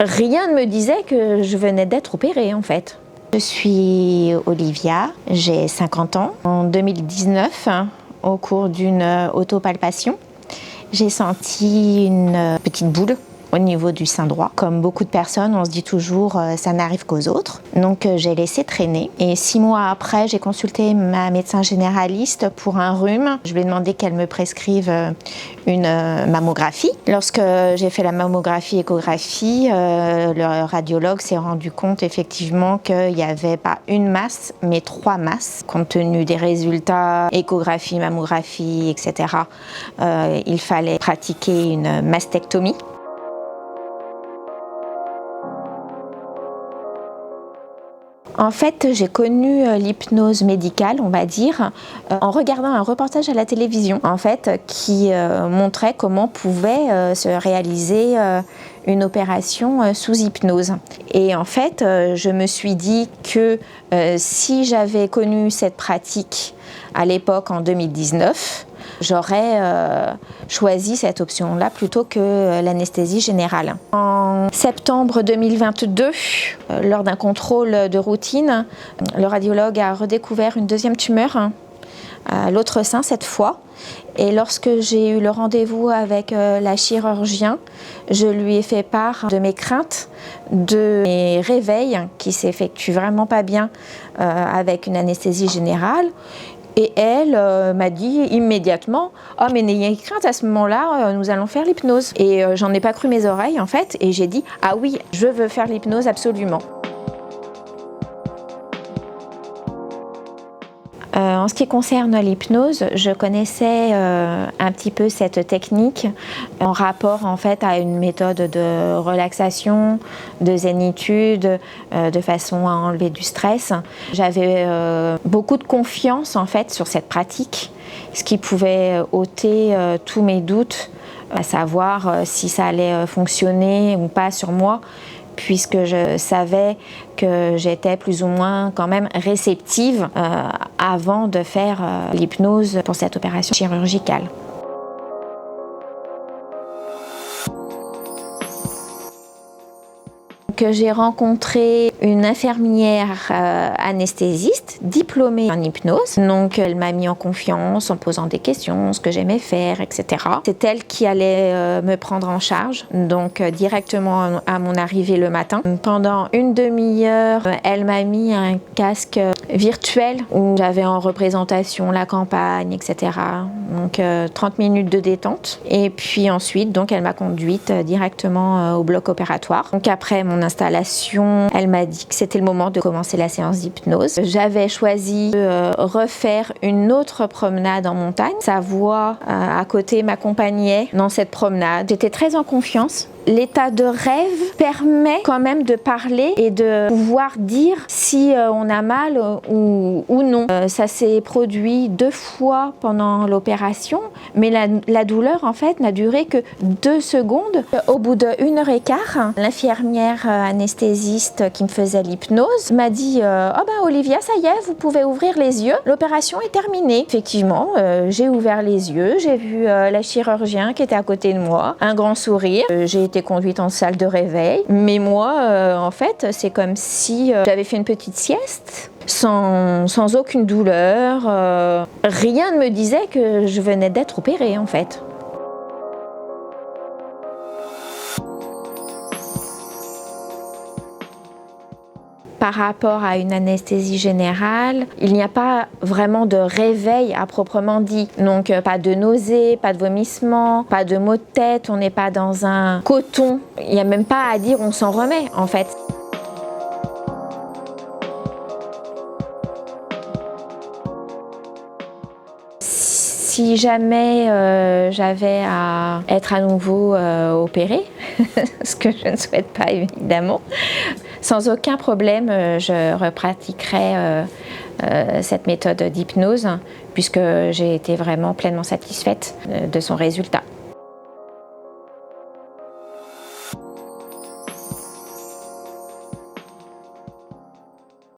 Rien ne me disait que je venais d'être opérée en fait. Je suis Olivia, j'ai 50 ans. En 2019, au cours d'une autopalpation, j'ai senti une petite boule au niveau du sein droit. Comme beaucoup de personnes, on se dit toujours ça n'arrive qu'aux autres. Donc j'ai laissé traîner. Et 6 mois après, j'ai consulté ma médecin généraliste pour un rhume. Je lui ai demandé qu'elle me prescrive une mammographie. Lorsque j'ai fait la mammographie-échographie, le radiologue s'est rendu compte effectivement qu'il n'y avait pas une masse, mais 3 masses. Compte tenu des résultats, échographie, mammographie, etc., il fallait pratiquer une mastectomie. En fait, j'ai connu l'hypnose médicale, on va dire, en regardant un reportage à la télévision, en fait, qui montrait comment pouvait se réaliser une opération sous hypnose. Et en fait, je me suis dit que si j'avais connu cette pratique à l'époque, en 2019, j'aurais choisi cette option-là plutôt que l'anesthésie générale. En septembre 2022, lors d'un contrôle de routine, le radiologue a redécouvert une deuxième tumeur à l'autre sein cette fois. Et lorsque j'ai eu le rendez-vous avec la chirurgien, je lui ai fait part de mes craintes, de mes réveils qui s'effectuent vraiment pas bien avec une anesthésie générale. Et elle m'a dit immédiatement « Oh mais n'ayez crainte, à ce moment-là, nous allons faire l'hypnose ». Et j'en ai pas cru mes oreilles en fait, et j'ai dit « Ah oui, je veux faire l'hypnose absolument ». En ce qui concerne l'hypnose, je connaissais un petit peu cette technique en rapport en fait à une méthode de relaxation, de zénitude, de façon à enlever du stress. J'avais beaucoup de confiance en fait sur cette pratique, ce qui pouvait ôter tous mes doutes, à savoir si ça allait fonctionner ou pas sur moi, puisque je savais que j'étais plus ou moins quand même réceptive avant de faire l'hypnose pour cette opération chirurgicale. Que j'ai rencontré une infirmière anesthésiste diplômée en hypnose. Donc elle m'a mis en confiance en posant des questions, ce que j'aimais faire, etc. C'est elle qui allait me prendre en charge, donc directement à mon arrivée le matin. Pendant une demi-heure, elle m'a mis un casque virtuel où j'avais en représentation la campagne, etc. Donc 30 minutes de détente. Et puis ensuite, donc, elle m'a conduite directement au bloc opératoire. Donc après mon installation, elle m'a dit que c'était le moment de commencer la séance d'hypnose. J'avais choisi de refaire une autre promenade en montagne. Sa voix à côté m'accompagnait dans cette promenade. J'étais très en confiance. L'état de rêve permet quand même de parler et de pouvoir dire si on a mal ou non. Ça s'est produit 2 fois pendant l'opération, mais la douleur en fait n'a duré que 2 secondes. Au bout d'1 heure et quart, l'infirmière anesthésiste qui me faisait l'hypnose m'a dit « Oh ben Olivia, ça y est, vous pouvez ouvrir les yeux, l'opération est terminée ». Effectivement, j'ai ouvert les yeux, j'ai vu la chirurgien qui était à côté de moi, un grand sourire. J'ai été conduite en salle de réveil, mais moi en fait c'est comme si j'avais fait une petite sieste sans aucune douleur. Rien ne me disait que je venais d'être opérée en fait. Par rapport à une anesthésie générale, il n'y a pas vraiment de réveil à proprement dit. Donc pas de nausées, pas de vomissements, pas de maux de tête, on n'est pas dans un coton. Il n'y a même pas à dire on s'en remet en fait. Si jamais j'avais à être à nouveau opérée, ce que je ne souhaite pas évidemment, sans aucun problème, je repratiquerai cette méthode d'hypnose puisque j'ai été vraiment pleinement satisfaite de son résultat.